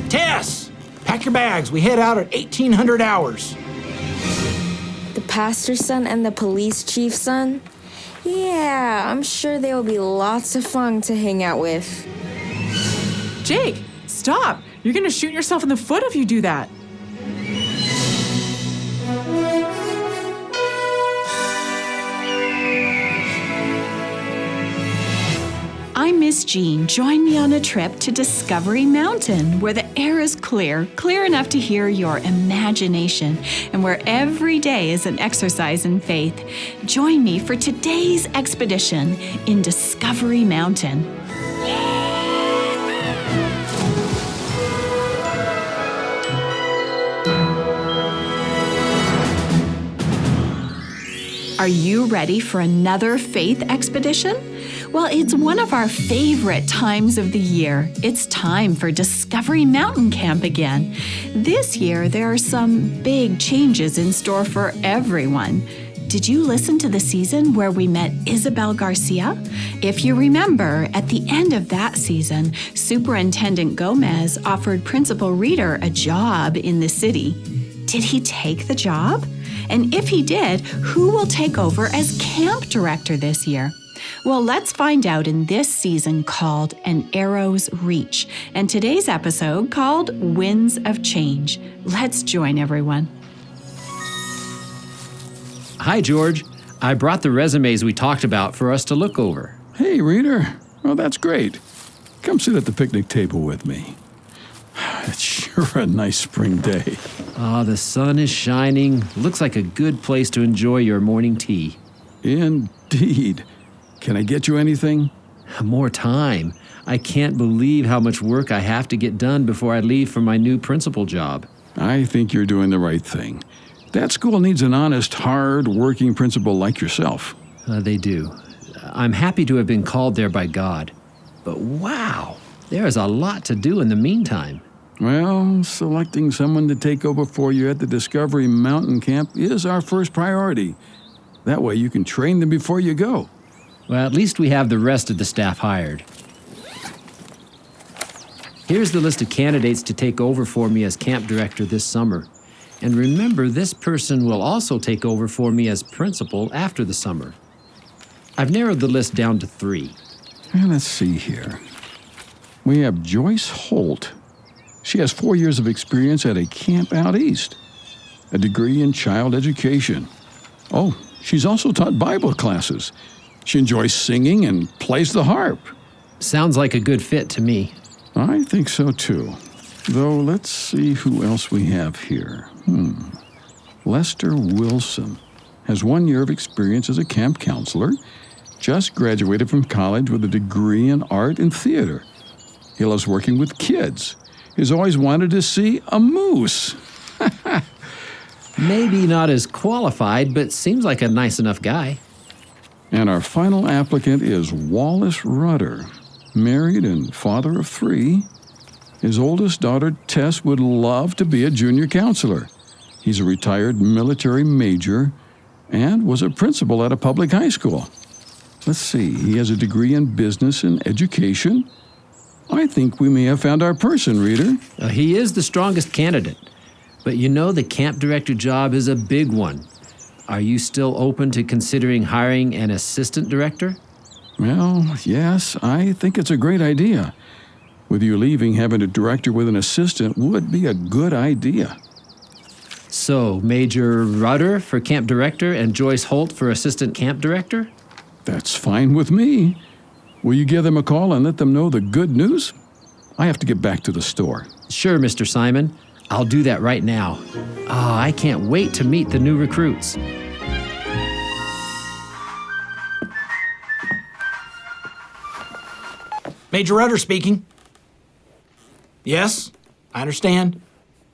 Tess! Pack your bags. We head out at 1800 hours. The pastor's son and the police chief's son? Yeah, I'm sure they will be lots of fun to hang out with. Jake, stop! You're gonna shoot yourself in the foot if you do that. I'm Miss Jean. Join me on a trip to Discovery Mountain, where the air is clear enough to hear your imagination, and where every day is an exercise in faith. Join me for today's expedition in Discovery Mountain. Are you ready for another faith expedition? Well, it's one of our favorite times of the year. It's time for Discovery Mountain Camp again. This year, there are some big changes in store for everyone. Did you listen to the season where we met Isabel Garcia? If you remember, at the end of that season, Superintendent Gomez offered Principal Reeder a job in the city. Did he take the job? And if he did, who will take over as camp director this year? Well, let's find out in this season called An Arrow's Reach, and today's episode called Winds of Change. Let's join everyone. Hi, George. I brought the resumes we talked about for us to look over. Hey, Reeder. Well, that's great. Come sit at the picnic table with me. It's sure a nice spring day. The sun is shining. Looks like a good place to enjoy your morning tea. Indeed. Can I get you anything? More time. I can't believe how much work I have to get done before I leave for my new principal job. I think you're doing the right thing. That school needs an honest, hard-working principal like yourself. They do. I'm happy to have been called there by God. But wow, there is a lot to do in the meantime. Well, selecting someone to take over for you at the Discovery Mountain Camp is our first priority. That way you can train them before you go. Well, at least we have the rest of the staff hired. Here's the list of candidates to take over for me as camp director this summer. And remember, this person will also take over for me as principal after the summer. I've narrowed the list down to 3. Well, let's see here. We have Joyce Holt. She has 4 years of experience at a camp out east, a degree in child education. Oh, she's also taught Bible classes. She enjoys singing and plays the harp. Sounds like a good fit to me. I think so, too. Though, let's see who else we have here. Lester Wilson has 1 year of experience as a camp counselor, just graduated from college with a degree in art and theater. He loves working with kids. He's always wanted to see a moose. Maybe not as qualified, but seems like a nice enough guy. And our final applicant is Wallace Rudder, married and father of 3. His oldest daughter, Tess, would love to be a junior counselor. He's a retired military major and was a principal at a public high school. Let's see, he has a degree in business and education. I think we may have found our person, Reeder. He is the strongest candidate. But you know the camp director job is a big one. Are you still open to considering hiring an assistant director? Well, yes, I think it's a great idea. With you leaving, having a director with an assistant would be a good idea. So, Major Rudder for camp director and Joyce Holt for assistant camp director? That's fine with me. Will you give them a call and let them know the good news? I have to get back to the store. Sure, Mr. Simon. I'll do that right now. I can't wait to meet the new recruits. Major Rudder speaking. Yes, I understand.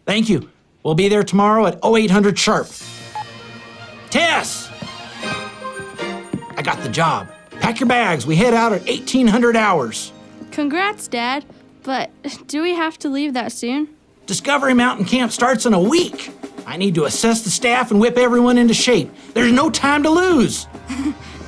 Thank you. We'll be there tomorrow at 0800 sharp. Tess! I got the job. Pack your bags. We head out at 1800 hours. Congrats, Dad. But do we have to leave that soon? Discovery Mountain Camp starts in a week. I need to assess the staff and whip everyone into shape. There's no time to lose.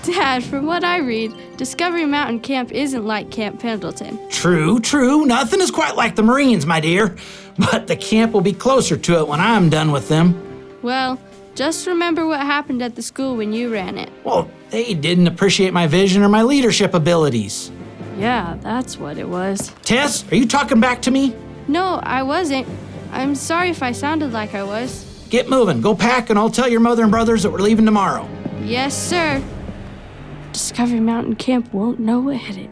Dad, from what I read, Discovery Mountain Camp isn't like Camp Pendleton. True, true. Nothing is quite like the Marines, my dear. But the camp will be closer to it when I'm done with them. Well, just remember what happened at the school when you ran it. Well, they didn't appreciate my vision or my leadership abilities. Yeah, that's what it was. Tess, are you talking back to me? No, I wasn't. I'm sorry if I sounded like I was. Get moving. Go pack, and I'll tell your mother and brothers that we're leaving tomorrow. Yes, sir. Discovery Mountain Camp won't know what hit it.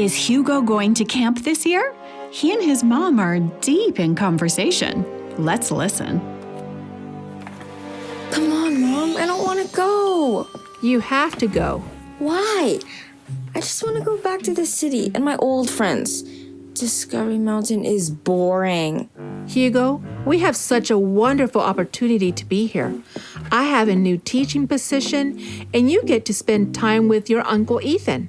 Is Hugo going to camp this year? He and his mom are deep in conversation. Let's listen. Come on, Mom. I don't want to go. You have to go. Why? I just want to go back to the city and my old friends. Discovery Mountain is boring. Hugo, we have such a wonderful opportunity to be here. I have a new teaching position, and you get to spend time with your Uncle Ethan.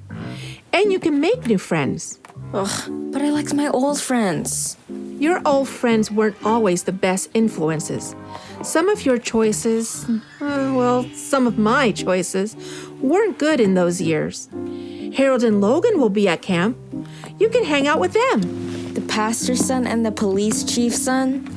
And you can make new friends. Ugh, but I liked my old friends. Your old friends weren't always the best influences. Some of your choices, some of my choices, weren't good in those years. Harold and Logan will be at camp. You can hang out with them. The pastor's son and the police chief's son?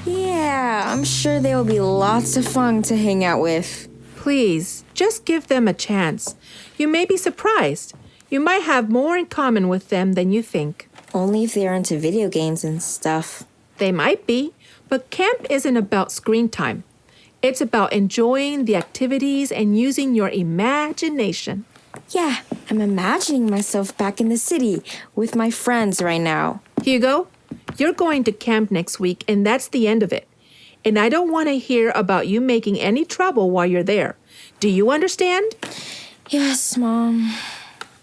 Yeah, I'm sure they will be lots of fun to hang out with. Please, just give them a chance. You may be surprised. You might have more in common with them than you think. Only if they're into video games and stuff. They might be, but camp isn't about screen time. It's about enjoying the activities and using your imagination. Yeah, I'm imagining myself back in the city with my friends right now. Hugo, you're going to camp next week, and that's the end of it. And I don't want to hear about you making any trouble while you're there. Do you understand? Yes, Mom.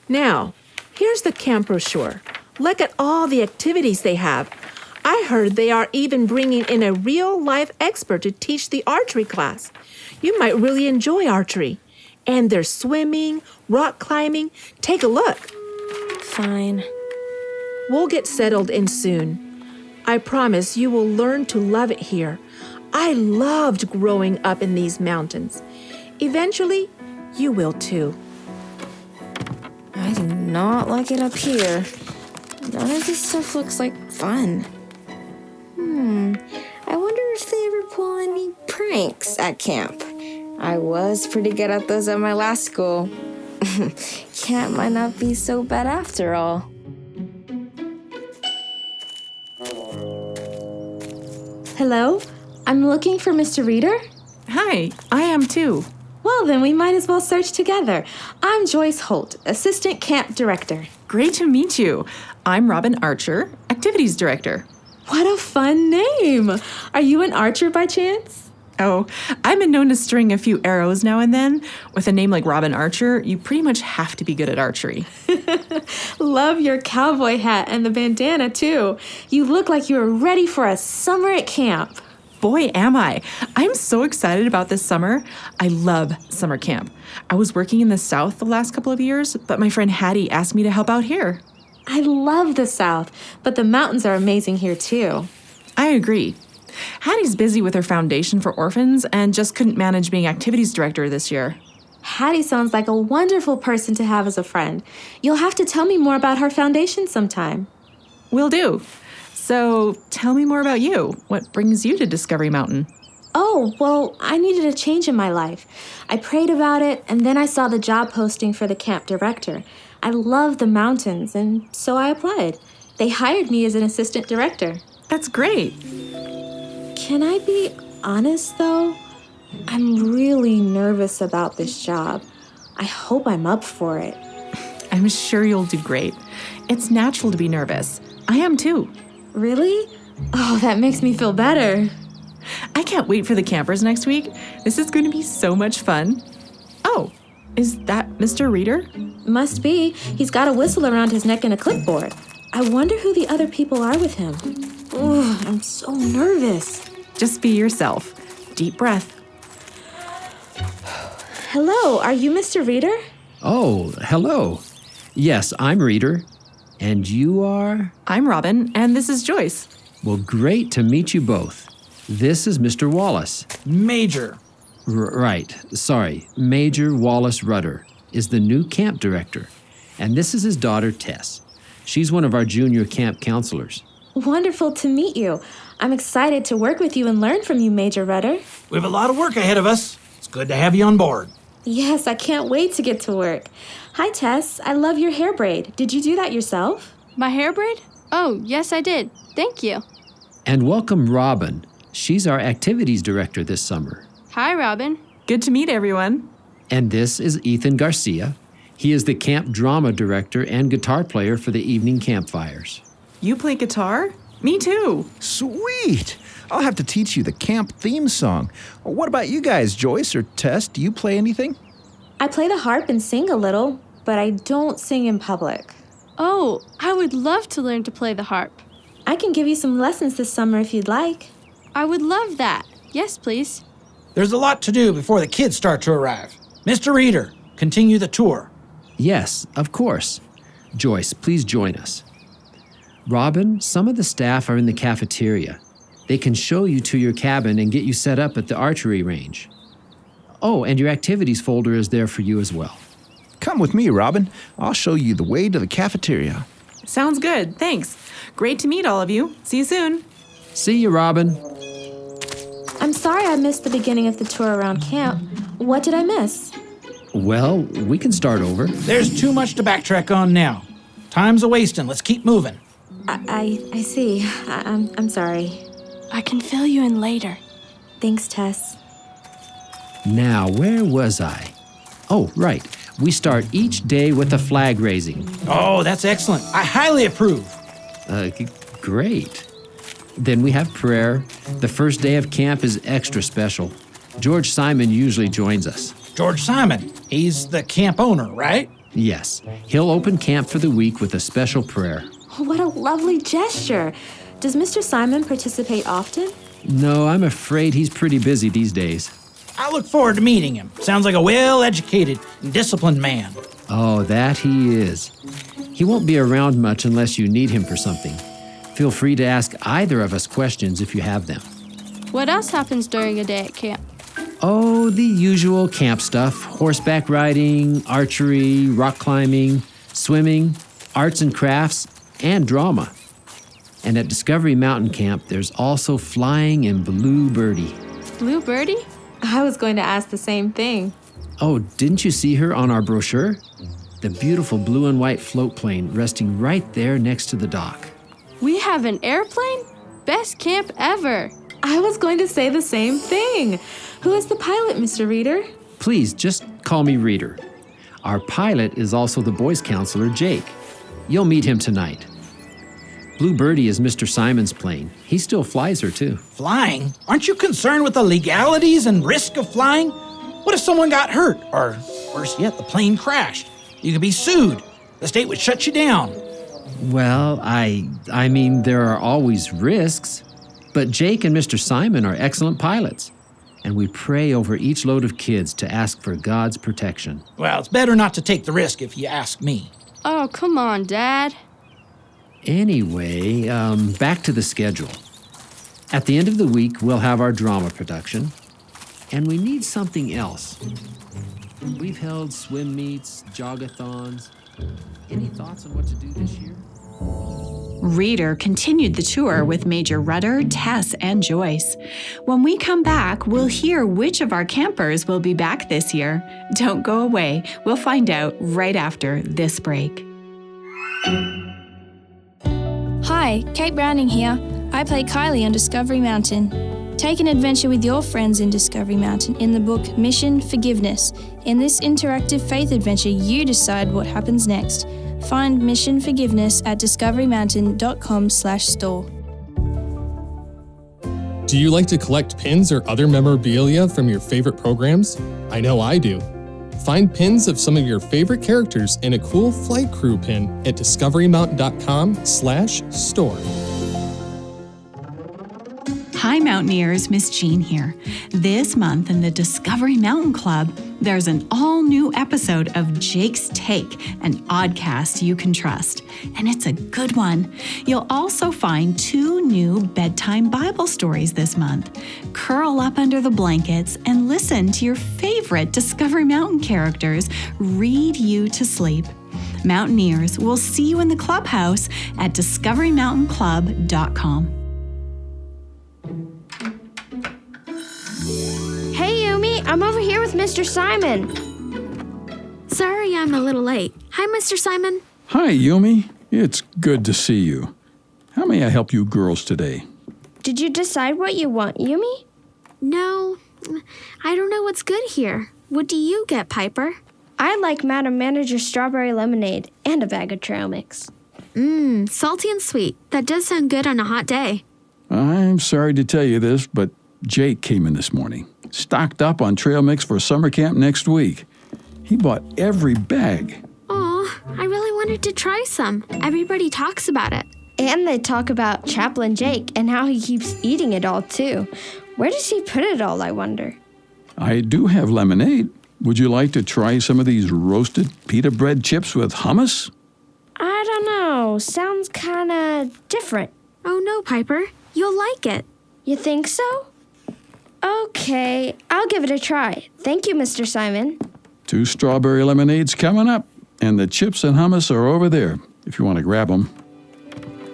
Now, here's the camp brochure. Look at all the activities they have. I heard they are even bringing in a real-life expert to teach the archery class. You might really enjoy archery. And there's swimming, rock climbing. Take a look. Fine. We'll get settled in soon. I promise you will learn to love it here. I loved growing up in these mountains. Eventually, you will too. I do not like it up here. None of this stuff looks like fun. I wonder if they ever pull any pranks at camp. I was pretty good at those at my last school. Camp might not be so bad after all. Hello? I'm looking for Mr. Reader? Hi, I am too. Well, then we might as well search together. I'm Joyce Holt, Assistant Camp Director. Great to meet you. I'm Robin Archer, Activities Director. What a fun name! Are you an archer by chance? Oh, I've been known to string a few arrows now and then. With a name like Robin Archer, you pretty much have to be good at archery. Love your cowboy hat and the bandana, too. You look like you are ready for a summer at camp. Boy, am I. I'm so excited about this summer. I love summer camp. I was working in the South the last couple of years, but my friend Hattie asked me to help out here. I love the South, but the mountains are amazing here, too. I agree. Hattie's busy with her foundation for orphans and just couldn't manage being activities director this year. Hattie sounds like a wonderful person to have as a friend. You'll have to tell me more about her foundation sometime. Will do. So tell me more about you. What brings you to Discovery Mountain? Oh, well, I needed a change in my life. I prayed about it, and then I saw the job posting for the camp director. I love the mountains, and so I applied. They hired me as an assistant director. That's great. Can I be honest, though? I'm really nervous about this job. I hope I'm up for it. I'm sure you'll do great. It's natural to be nervous. I am too. Really? Oh, that makes me feel better. I can't wait for the campers next week. This is going to be so much fun. Oh, is that Mr. Reader? Must be. He's got a whistle around his neck and a clipboard. I wonder who the other people are with him. Oh, I'm so nervous. Just be yourself. Deep breath. Hello, are you Mr. Reader? Oh, hello. Yes, I'm Reader. And you are? I'm Robin, and this is Joyce. Well, great to meet you both. This is Mr. Wallace. Major. Right. Sorry. Major Wallace Rudder is the new camp director, and this is his daughter, Tess. She's one of our junior camp counselors. Wonderful to meet you. I'm excited to work with you and learn from you, Major Rudder. We have a lot of work ahead of us. It's good to have you on board. Yes, I can't wait to get to work. Hi, Tess. I love your hair braid. Did you do that yourself? My hair braid? Oh, yes, I did. Thank you. And welcome Robin. She's our activities director this summer. Hi, Robin. Good to meet everyone. And this is Ethan Garcia. He is the camp drama director and guitar player for the evening campfires. You play guitar? Me too. Sweet! I'll have to teach you the camp theme song. What about you guys, Joyce or Tess? Do you play anything? I play the harp and sing a little, but I don't sing in public. Oh, I would love to learn to play the harp. I can give you some lessons this summer if you'd like. I would love that. Yes, please. There's a lot to do before the kids start to arrive. Mr. Reader, continue the tour. Yes, of course. Joyce, please join us. Robin, some of the staff are in the cafeteria. They can show you to your cabin and get you set up at the archery range. Oh, and your activities folder is there for you as well. Come with me, Robin. I'll show you the way to the cafeteria. Sounds good. Thanks. Great to meet all of you. See you soon. See you, Robin. I'm sorry I missed the beginning of the tour around camp. What did I miss? Well, we can start over. There's too much to backtrack on now. Time's a-wasting. Let's keep moving. I see. I'm sorry. I can fill you in later. Thanks, Tess. Now, where was I? Oh, right. We start each day with a flag raising. Oh, that's excellent. I highly approve. Great. Then we have prayer. The first day of camp is extra special. George Simon usually joins us. George Simon, he's the camp owner, right? Yes, he'll open camp for the week with a special prayer. What a lovely gesture. Does Mr. Simon participate often? No, I'm afraid he's pretty busy these days. I look forward to meeting him. Sounds like a well-educated and disciplined man. Oh, that he is. He won't be around much unless you need him for something. Feel free to ask either of us questions if you have them. What else happens during a day at camp? Oh, the usual camp stuff. Horseback riding, archery, rock climbing, swimming, arts and crafts, and drama. And at Discovery Mountain Camp, there's also flying and Blue Birdie. Blue Birdie? I was going to ask the same thing. Oh, didn't you see her on our brochure? The beautiful blue and white float plane resting right there next to the dock. We have an airplane? Best camp ever. I was going to say the same thing. Who is the pilot, Mr. Reader? Please, just call me Reader. Our pilot is also the boys' counselor, Jake. You'll meet him tonight. Blue Birdie is Mr. Simon's plane. He still flies her, too. Flying? Aren't you concerned with the legalities and risk of flying? What if someone got hurt? Or, worse yet, the plane crashed? You could be sued. The state would shut you down. Well, I mean, there are always risks. But Jake and Mr. Simon are excellent pilots. And we pray over each load of kids to ask for God's protection. Well, it's better not to take the risk if you ask me. Oh, come on, Dad. Anyway, back to the schedule. At the end of the week, we'll have our drama production. And we need something else. We've held swim meets, jogathons. Any thoughts on what to do this year? Reader continued the tour with Major Rudder, Tess, and Joyce. When we come back, we'll hear which of our campers will be back this year. Don't go away. We'll find out right after this break. Hi, Kate Browning here. I play Kylie on Discovery Mountain. Take an adventure with your friends in Discovery Mountain in the book Mission Forgiveness. In this interactive faith adventure, you decide what happens next. Find Mission Forgiveness at discoverymountain.com/store. Do you like to collect pins or other memorabilia from your favorite programs? I know I do. Find pins of some of your favorite characters and a cool flight crew pin at discoverymountain.com/store. Hi, Mountaineers, Miss Jean here. This month in the Discovery Mountain Club, There's an all-new episode of Jake's Take, an oddcast you can trust, and it's a good one. You'll also find 2 new bedtime Bible stories this month. Curl up under the blankets and listen to your favorite Discovery Mountain characters read you to sleep. Mountaineers, we'll see you in the clubhouse at discoverymountainclub.com. Hey, Yumi, I'm over here with Mr. Simon. Sorry I'm a little late. Hi, Mr. Simon. Hi, Yumi. It's good to see you. How may I help you girls today? Did you decide what you want, Yumi? No, I don't know what's good here. What do you get, Piper? I like Madam Manager's strawberry lemonade and a bag of trail mix. Salty and sweet. That does sound good on a hot day. I'm sorry to tell you this, but Jake came in this morning, stocked up on trail mix for summer camp next week. He bought every bag. Aw, I really wanted to try some. Everybody talks about it. And they talk about Chaplain Jake and how he keeps eating it all, too. Where does he put it all, I wonder? I do have lemonade. Would you like to try some of these roasted pita bread chips with hummus? I don't know. Sounds kind of different. Oh no, Piper. You'll like it. You think so? Okay, I'll give it a try. Thank you, Mr. Simon. 2 strawberry lemonades coming up, and the chips and hummus are over there if you want to grab them.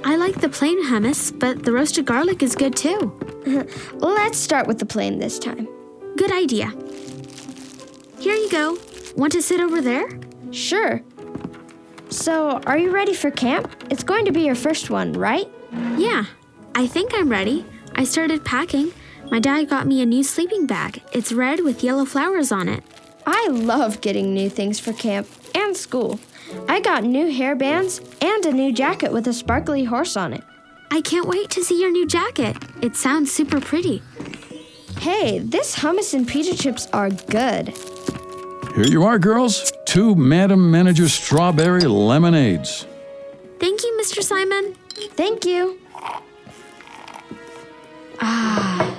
I like the plain hummus, but the roasted garlic is good too. Let's start with the plain this time. Good idea. Here you go. Want to sit over there? Sure. So, are you ready for camp? It's going to be your first one, right? Yeah, I think I'm ready. I started packing. My dad got me a new sleeping bag. It's red with yellow flowers on it. I love getting new things for camp and school. I got new hairbands and a new jacket with a sparkly horse on it. I can't wait to see your new jacket. It sounds super pretty. Hey, this hummus and pita chips are good. Here you are, girls. 2 Madam Manager strawberry lemonades. Thank you, Mr. Simon. Thank you.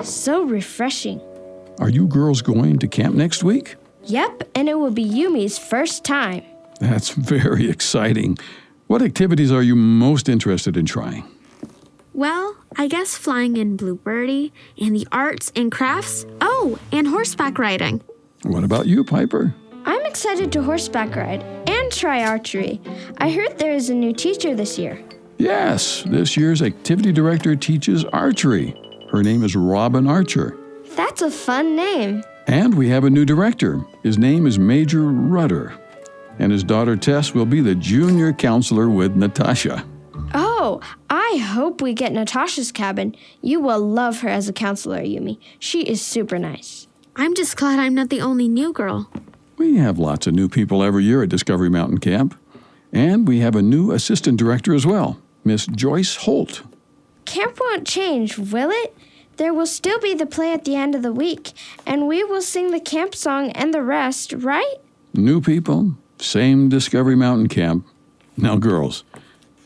So refreshing. Are you girls going to camp next week? Yep, and it will be Yumi's first time. That's very exciting. What activities are you most interested in trying? Well, I guess flying in Bluebirdie and the arts and crafts. Oh, and horseback riding. What about you, Piper? I'm excited to horseback ride and try archery. I heard there is a new teacher this year. Yes, this year's activity director teaches archery. Her name is Robin Archer. That's a fun name. And we have a new director. His name is Major Rudder. And his daughter Tess will be the junior counselor with Natasha. Oh, I hope we get Natasha's cabin. You will love her as a counselor, Yumi. She is super nice. I'm just glad I'm not the only new girl. We have lots of new people every year at Discovery Mountain Camp. And we have a new assistant director as well, Miss Joyce Holt. Camp won't change, will it? There will still be the play at the end of the week, and we will sing the camp song and the rest, right? New people, same Discovery Mountain Camp. Now, girls,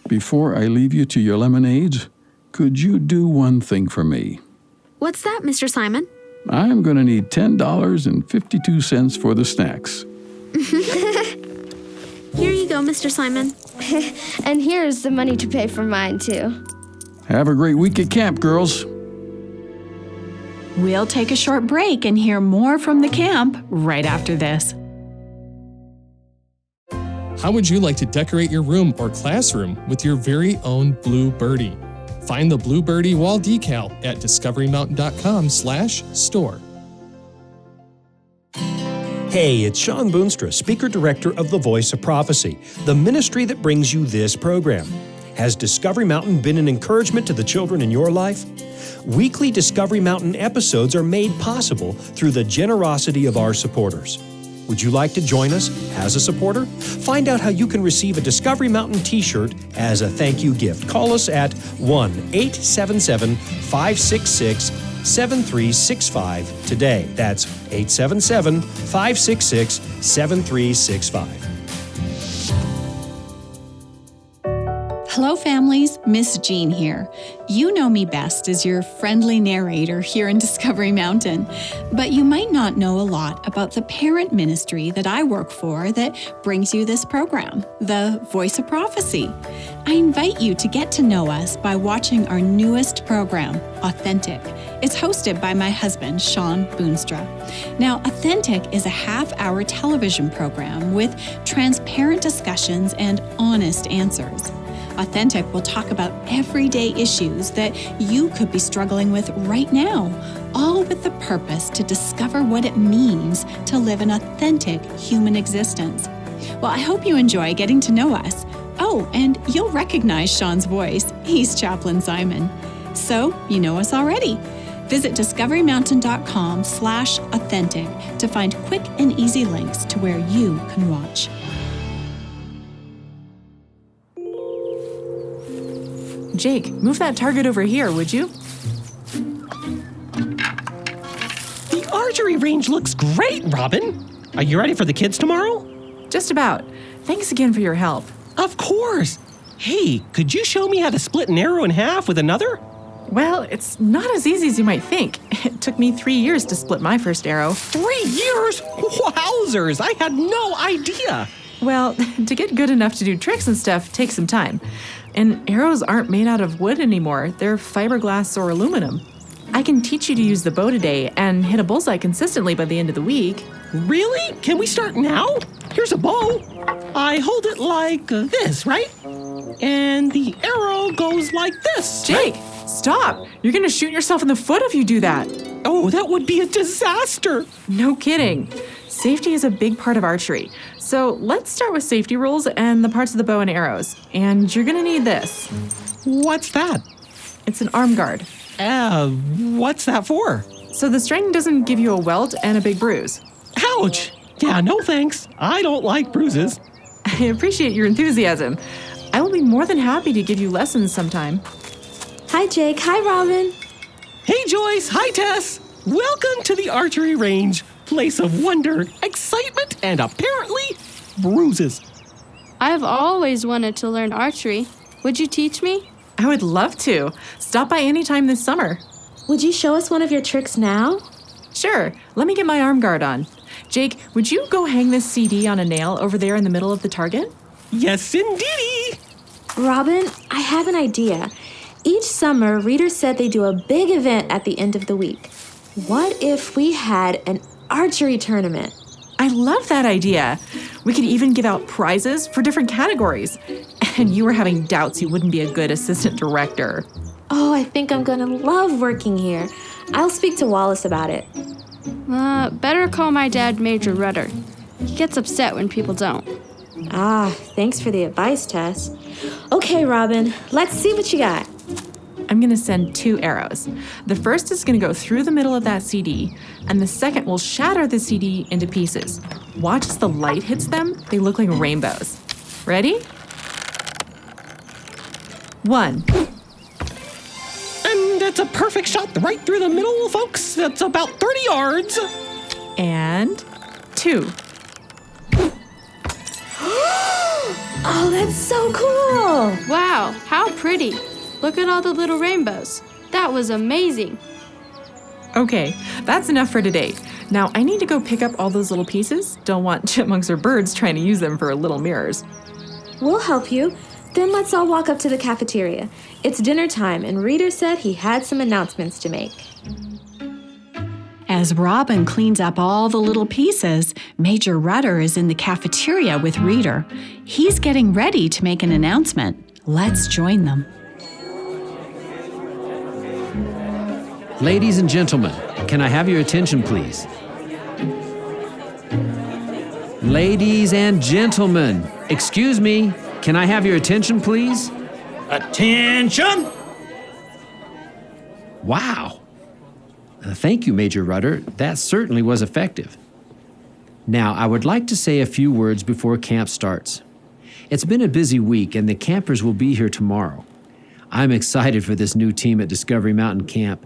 before I leave you to your lemonades, could you do one thing for me? What's that, Mr. Simon? I'm going to need $10.52 for the snacks. Here you go, Mr. Simon. And here's the money to pay for mine, too. Have a great week at camp, girls. We'll take a short break and hear more from the camp right after this. How would you like to decorate your room or classroom with your very own Blue Birdie? Find the Blue Birdie wall decal at discoverymountain.com/store. Hey, it's Sean Boonstra, Speaker Director of The Voice of Prophecy, the ministry that brings you this program. Has Discovery Mountain been an encouragement to the children in your life? Weekly Discovery Mountain episodes are made possible through the generosity of our supporters. Would you like to join us as a supporter? Find out how you can receive a Discovery Mountain t-shirt as a thank you gift. Call us at 1-877-566-7365 today. That's 877-566-7365. Hello, families. Miss Jean here. You know me best as your friendly narrator here in Discovery Mountain, but you might not know a lot about the parent ministry that I work for that brings you this program, the Voice of Prophecy. I invite you to get to know us by watching our newest program, Authentic. It's hosted by my husband, Sean Boonstra. Now, Authentic is a half-hour television program with transparent discussions and honest answers. Authentic will talk about everyday issues that you could be struggling with right now, all with the purpose to discover what it means to live an authentic human existence. Well, I hope you enjoy getting to know us. Oh, and you'll recognize Sean's voice. He's Chaplain Simon. So, you know us already. Visit discoverymountain.com/authentic to find quick and easy links to where you can watch. Jake, move that target over here, would you? The archery range looks great, Robin. Are you ready for the kids tomorrow? Just about. Thanks again for your help. Of course. Hey, could you show me how to split an arrow in half with another? Well, it's not as easy as you might think. It took me 3 years to split my first arrow. 3 years? Wowzers, I had no idea. Well, to get good enough to do tricks and stuff takes some time. And arrows aren't made out of wood anymore. They're fiberglass or aluminum. I can teach you to use the bow today and hit a bullseye consistently by the end of the week. Really? Can we start now? Here's a bow. I hold it like this, right? And the arrow goes like this. Jake, stop! You're gonna shoot yourself in the foot if you do that. Oh, that would be a disaster. No kidding. Safety is a big part of archery. So let's start with safety rules and the parts of the bow and arrows. And you're gonna need this. What's that? It's an arm guard. What's that for? So the string doesn't give you a welt and a big bruise. Ouch! Yeah, no thanks. I don't like bruises. I appreciate your enthusiasm. I will be more than happy to give you lessons sometime. Hi, Jake. Hi, Robin. Hey, Joyce. Hi, Tess. Welcome to the archery range. Place of wonder, excitement, and apparently bruises. I've always wanted to learn archery. Would you teach me? I would love to. Stop by anytime this summer. Would you show us one of your tricks now? Sure. Let me get my arm guard on. Jake, would you go hang this CD on a nail over there in the middle of the target? Yes, indeedy. Robin, I have an idea. Each summer, readers said they do a big event at the end of the week. What if we had an archery tournament? I love that idea. We could even give out prizes for different categories. And you were having doubts you wouldn't be a good assistant director. Oh, I think I'm gonna love working here. I'll speak to Wallace about it. Better call my dad Major Rudder. He gets upset when people don't. Ah, thanks for the advice, Tess. Okay, Robin, let's see what you got. I'm gonna send 2 arrows. The first is gonna go through the middle of that CD, and the second will shatter the CD into pieces. Watch as the light hits them. They look like rainbows. Ready? 1. And that's a perfect shot right through the middle, folks. That's about 30 yards. And 2. Oh, that's so cool! Wow, how pretty. Look at all the little rainbows. That was amazing. Okay, that's enough for today. Now I need to go pick up all those little pieces. Don't want chipmunks or birds trying to use them for little mirrors. We'll help you. Then let's all walk up to the cafeteria. It's dinner time, and Reader said he had some announcements to make. As Robin cleans up all the little pieces, Major Rudder is in the cafeteria with Reader. He's getting ready to make an announcement. Let's join them. Ladies and gentlemen, can I have your attention, please? Ladies and gentlemen, excuse me, can I have your attention, please? Attention! Wow. Thank you, Major Rudder. That certainly was effective. Now, I would like to say a few words before camp starts. It's been a busy week, and the campers will be here tomorrow. I'm excited for this new team at Discovery Mountain Camp.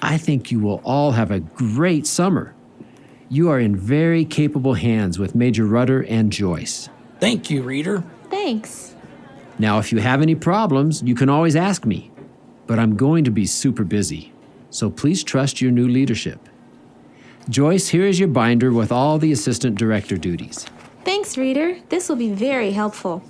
I think you will all have a great summer. You are in very capable hands with Major Rudder and Joyce. Thank you, Reader. Thanks. Now, if you have any problems, you can always ask me. But I'm going to be super busy, so please trust your new leadership. Joyce, here is your binder with all the assistant director duties. Thanks, Reader. This will be very helpful.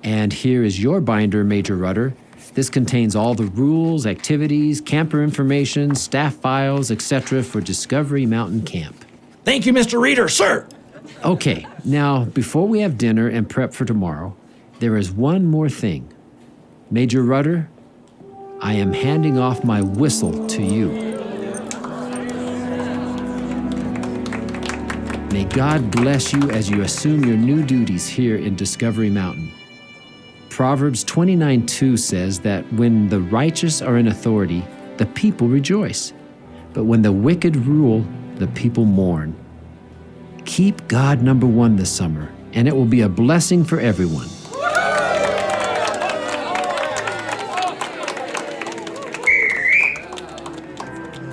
And here is your binder, Major Rudder. This contains all the rules, activities, camper information, staff files, etc. for Discovery Mountain Camp. Thank you, Mr. Reader, sir. Okay, now, before we have dinner and prep for tomorrow, there is one more thing. Major Rudder, I am handing off my whistle to you. May God bless you as you assume your new duties here in Discovery Mountain. Proverbs 29:2 says that when the righteous are in authority, the people rejoice. But when the wicked rule, the people mourn. Keep God number one this summer, and it will be a blessing for everyone.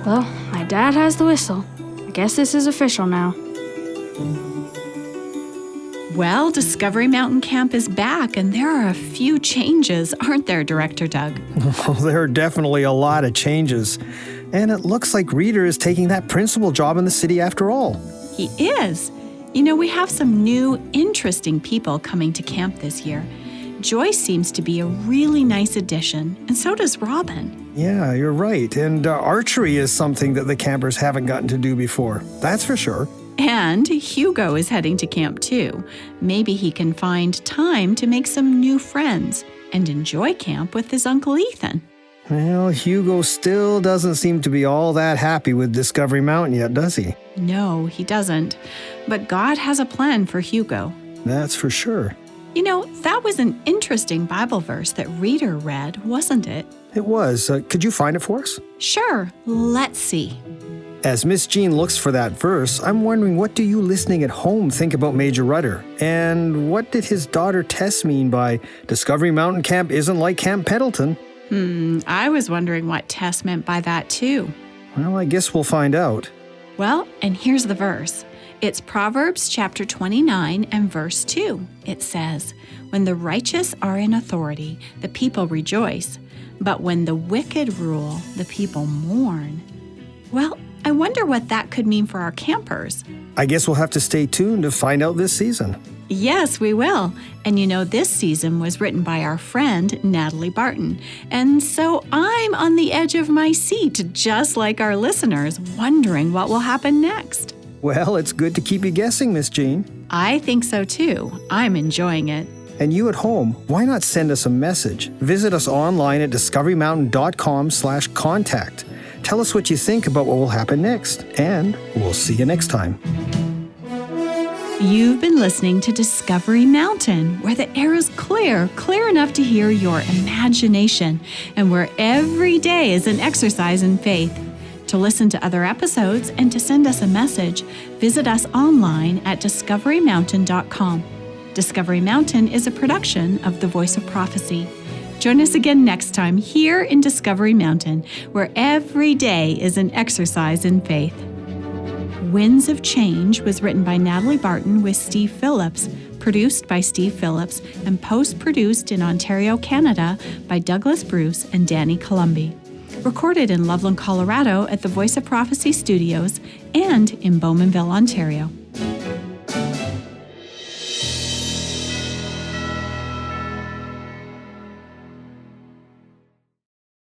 Well, my dad has the whistle. I guess this is official now. Well, Discovery Mountain Camp is back, and there are a few changes, aren't there, Director Doug? Well, there are definitely a lot of changes. And it looks like Reader is taking that principal job in the city after all. He is. You know, we have some new, interesting people coming to camp this year. Joyce seems to be a really nice addition, and so does Robin. Yeah, you're right. And archery is something that the campers haven't gotten to do before. That's for sure. And Hugo is heading to camp too. Maybe he can find time to make some new friends and enjoy camp with his Uncle Ethan. Well, Hugo still doesn't seem to be all that happy with Discovery Mountain yet, does he? No, he doesn't. But God has a plan for Hugo. That's for sure. You know, that was an interesting Bible verse that Reader read, wasn't it? It was. Could you find it for us? Sure. Let's see. As Miss Jean looks for that verse, I'm wondering, what do you listening at home think about Major Rudder? And what did his daughter Tess mean by Discovery Mountain Camp isn't like Camp Pendleton? I was wondering what Tess meant by that too. Well, I guess we'll find out. Well, and here's the verse. It's Proverbs chapter 29 and verse 2. It says, "When the righteous are in authority, the people rejoice. But when the wicked rule, the people mourn." Well, I wonder what that could mean for our campers. I guess we'll have to stay tuned to find out this season. Yes, we will. And you know, this season was written by our friend, Natalie Barton. And so I'm on the edge of my seat, just like our listeners, wondering what will happen next. Well, it's good to keep you guessing, Miss Jean. I think so too. I'm enjoying it. And you at home, why not send us a message? Visit us online at discoverymountain.com/contact. Tell us what you think about what will happen next, and we'll see you next time. You've been listening to Discovery Mountain, where the air is clear enough to hear your imagination, and where every day is an exercise in faith. To listen to other episodes and to send us a message, visit us online at discoverymountain.com. Discovery Mountain is a production of The Voice of Prophecy. Join us again next time here in Discovery Mountain, where every day is an exercise in faith. Winds of Change was written by Natalie Barton with Steve Phillips, produced by Steve Phillips, and post-produced in Ontario, Canada by Douglas Bruce and Danny Columbi. Recorded in Loveland, Colorado at the Voice of Prophecy Studios and in Bowmanville, Ontario.